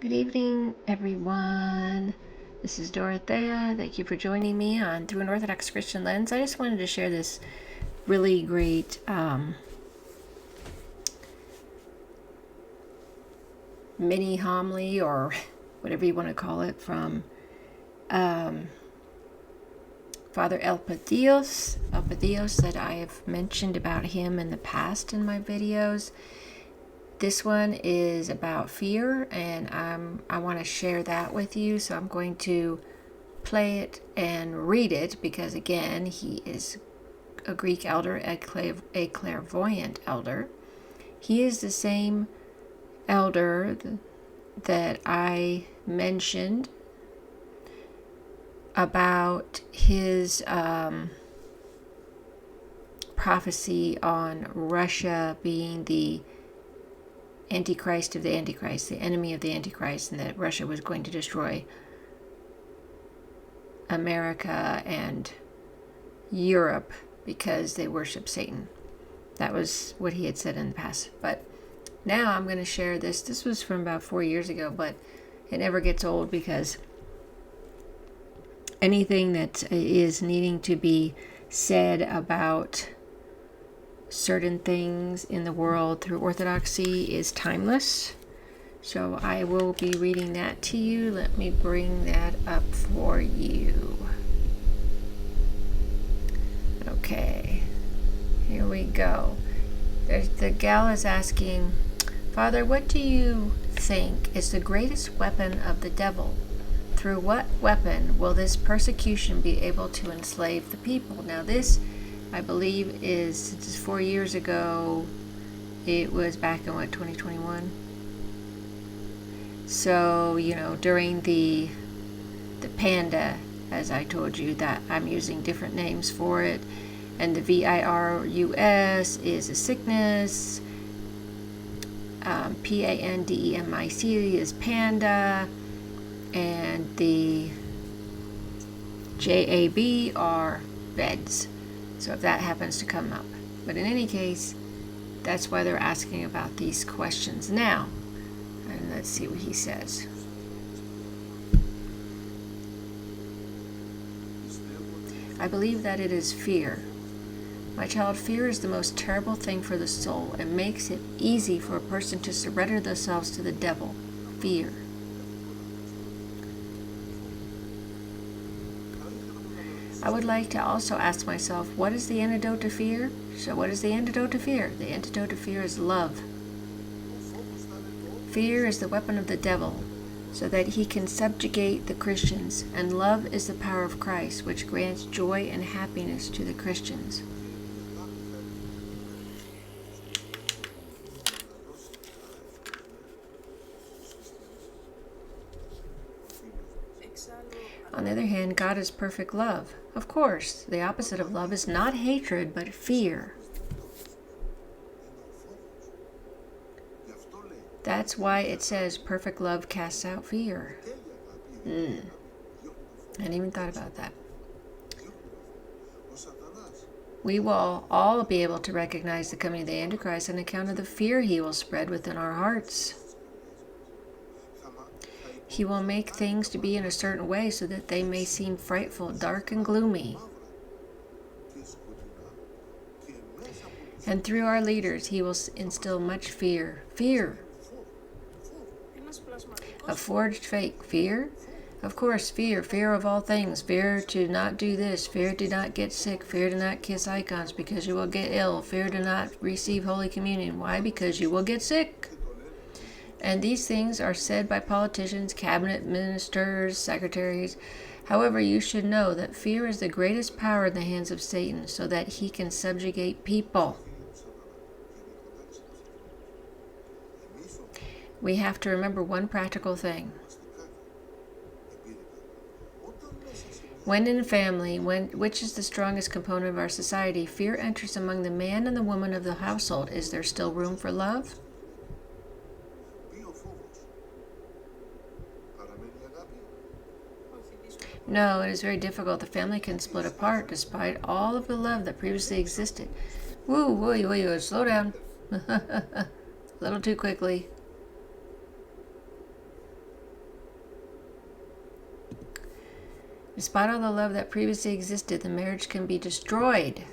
Good evening, everyone. This is Dorothea. Thank you for joining me on Through an Orthodox Christian Lens. I just wanted to share this really great mini homily, or whatever you want to call it, from Father Elpidios that I have mentioned about him in the past in my videos. This one is about fear, and I want to share that with you. So I'm going to play it and read it because, again, he is a Greek elder, a clairvoyant elder. He is the same elder that I mentioned about his prophecy on Russia being the Antichrist of the Antichrist, the enemy of the Antichrist, and that Russia was going to destroy America and Europe because they worship Satan. That was what he had said in the past. But now I'm going to share this. This was from about 4 years ago, but it never gets old because anything that is needing to be said about certain things in the world through orthodoxy is timeless. So I will be reading that to you. Let me bring that up for you. Okay, here we go. The gal is asking, Father, what do you think is the greatest weapon of the devil? Through what weapon will this persecution be able to enslave the people? Now this, I believe, is 4 years ago. It was back in 2021. So, during the panda, as I told you, that I'm using different names for it, and the virus is a sickness, pandemic is panda, and the JAB are beds. So if that happens to come up. But in any case, that's why they're asking about these questions now. And let's see what he says. I believe that it is fear. My child, fear is the most terrible thing for the soul. It makes it easy for a person to surrender themselves to the devil. Fear. I would like to also ask myself, what is the antidote to fear? So what is the antidote to fear? The antidote to fear is love. Fear is the weapon of the devil, so that he can subjugate the Christians, and love is the power of Christ, which grants joy and happiness to the Christians. On the other hand, God is perfect love. Of course, the opposite of love is not hatred, but fear. That's why it says perfect love casts out fear. I hadn't even thought about that. We will all be able to recognize the coming of the Antichrist on account of the fear he will spread within our hearts. He will make things to be in a certain way so that they may seem frightful, dark, and gloomy. And through our leaders, he will instill much fear. Fear. A forged fake. Fear? Of course, fear. Fear of all things. Fear to not do this. Fear to not get sick. Fear to not kiss icons because you will get ill. Fear to not receive Holy Communion. Why? Because you will get sick. And these things are said by politicians, cabinet ministers, secretaries. However, you should know that fear is the greatest power in the hands of Satan, so that he can subjugate people. We have to remember one practical thing. When in a family, which is the strongest component of our society, fear enters among the man and the woman of the household. Is there still room for love? No, it is very difficult. The family can split apart despite all of the love that previously existed. Woo, slow down. A little too quickly. Despite all the love that previously existed, the marriage can be destroyed.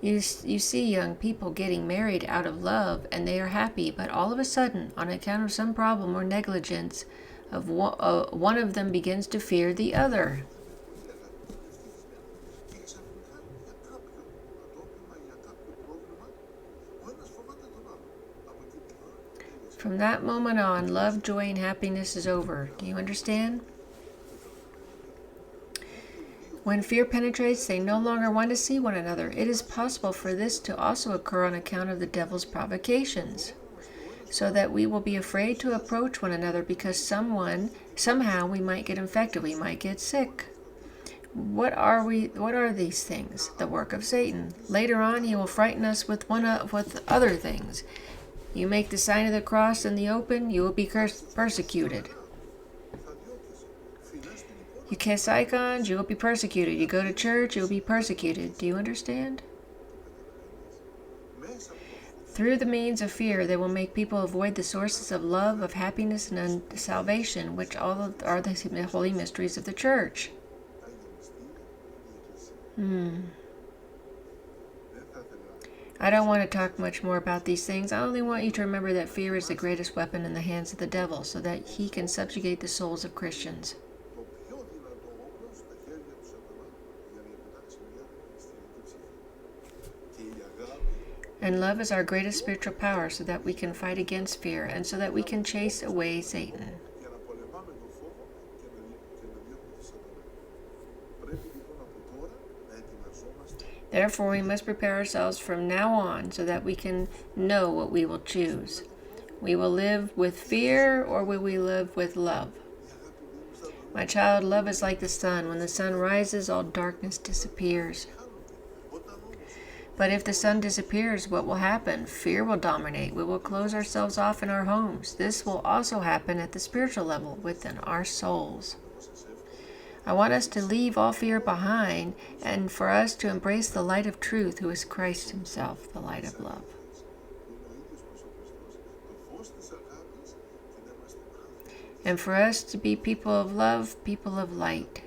You see young people getting married out of love and they are happy, but all of a sudden, on account of some problem or negligence, one of them begins to fear the other. From that moment on, love, joy, and happiness is over. Do you understand? When fear penetrates, they no longer want to see one another. It is possible for this to also occur on account of the devil's provocations, so that we will be afraid to approach one another because somehow we might get infected, we might get sick. What are these things? The work of Satan. Later on, he will frighten us with other things. You make the sign of the cross in the open, you will be persecuted. You kiss icons, you will be persecuted. You go to church, you will be persecuted. Do you understand? Through the means of fear, they will make people avoid the sources of love, of happiness, and salvation, which all are the holy mysteries of the church. I don't want to talk much more about these things. I only want you to remember that fear is the greatest weapon in the hands of the devil, so that he can subjugate the souls of Christians. And love is our greatest spiritual power, so that we can fight against fear, and so that we can chase away Satan. Therefore, we must prepare ourselves from now on so that we can know what we will choose. We will live with fear, or will we live with love? My child, love is like the sun. When the sun rises, all darkness disappears. But if the sun disappears, what will happen? Fear will dominate. We will close ourselves off in our homes. This will also happen at the spiritual level within our souls. I want us to leave all fear behind and for us to embrace the light of truth, who is Christ himself, the light of love. And for us to be people of love, people of light.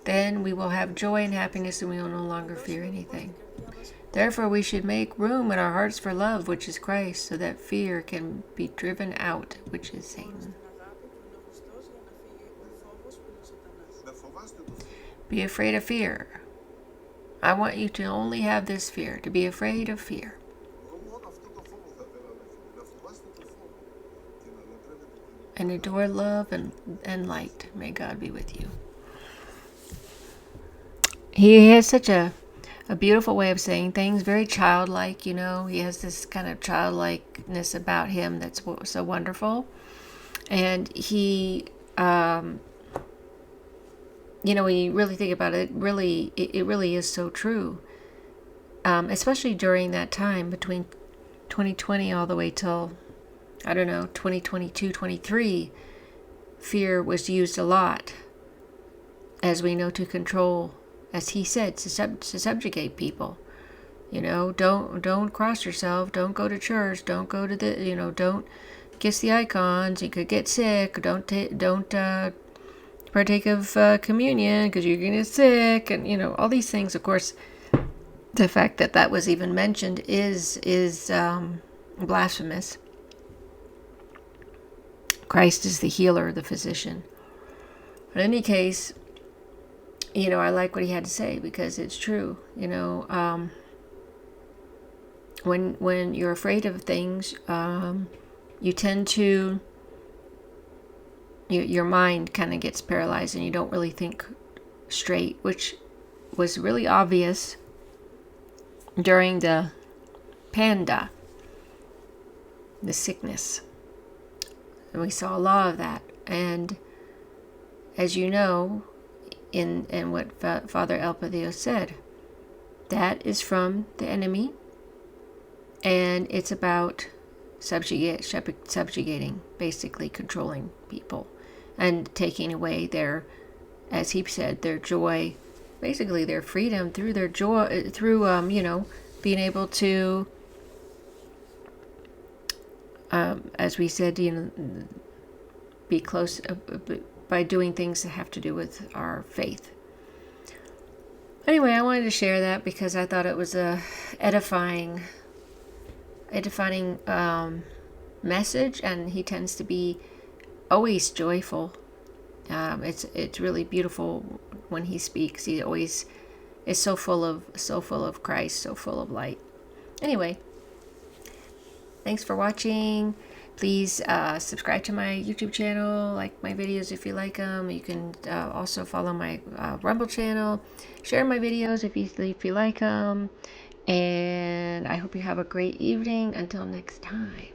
Then we will have joy and happiness, and we will no longer fear anything. Therefore, we should make room in our hearts for love, which is Christ, so that fear can be driven out, which is Satan. Be afraid of fear. I want you to only have this fear, to be afraid of fear. And adore love and light. May God be with you. He has such a beautiful way of saying things, very childlike, you know. He has this kind of childlikeness about him that's so wonderful. And he, you know, when you really think about it, it really is so true. Especially during that time between 2020 all the way till, 2022, 23, fear was used a lot, as we know, to control, as he said, to subjugate people. You know, don't cross yourself, don't go to church, don't go to don't kiss the icons, you could get sick, don't partake of communion because you're going to get sick, and all these things. Of course, the fact that was even mentioned is blasphemous. Christ is the healer, the physician. In any case, I like what he had to say, because it's true. When you're afraid of things, you tend to, your mind kind of gets paralyzed and you don't really think straight, which was really obvious during the panda, the sickness. And we saw a lot of that. And as you know, in what Father Elpidios said, that is from the enemy, and it's about subjugating, basically controlling people and taking away their, as he said, their joy, basically their freedom, through their joy, through being able to, as we said, be close by doing things that have to do with our faith. Anyway, I wanted to share that because I thought it was a edifying message, and he tends to be always joyful. It's really beautiful when he speaks. He always is so full of Christ, so full of light. Anyway, thanks for watching. Please subscribe to my YouTube channel, like my videos if you like them. You can also follow my Rumble channel. Share my videos if you like them. And I hope you have a great evening. Until next time.